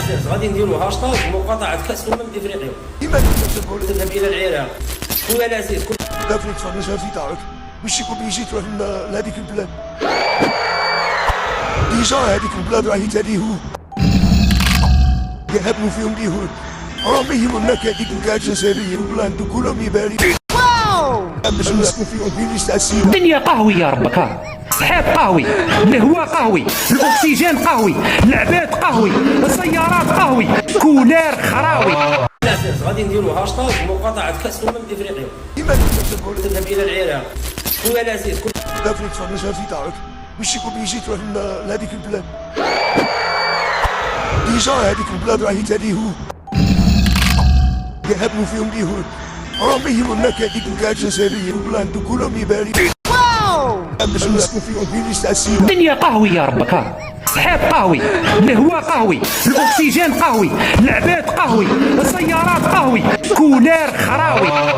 الاساس غادي نديرو هاشتاغ مقاطعه كاس افريقيا. لماذا تذهب الى العراق خويا العزيز؟ لا في تفرجها في دارك باش يكون بيجي تروح لهذيك البلاد. ديجا هذيك البلاد راهي تاليهود يهبلوا فيهم اليهود، راهم يهمونا هذيك كاع الجزائريين البلاد كلهم يباري باش نسكن فيهم في ليش تاع السيده. الدنيا قهوي يا ربك، الصحيط قهوي، الهواء قهوي، الاكسجين قهوي، العباد قهوي، السيارات قهوي، كولير خراوي. الاساس غادي نديرو هاشتاغ مقاطعه كاس افريقيا. لماذا تذهب الى العراق خويا العزيز؟ لا في تفرجها في دارك باش يكون بيجي تروح لهذيك البلاد. ديجا هذيك البلاد راهي تاليهود يهبلوا فيهم اليهود، راهم يهمونا هذيك كاع الجزائريين البلاد كلهم يباري باش نسكن فيهم في ليش تاع السيده. الدنيا قهوي يا ربك، الصحيط قهوي، الهواء قهوي، الاكسجين قهوي، العباد قهوي، السيارات قهوي، كولير خراوي.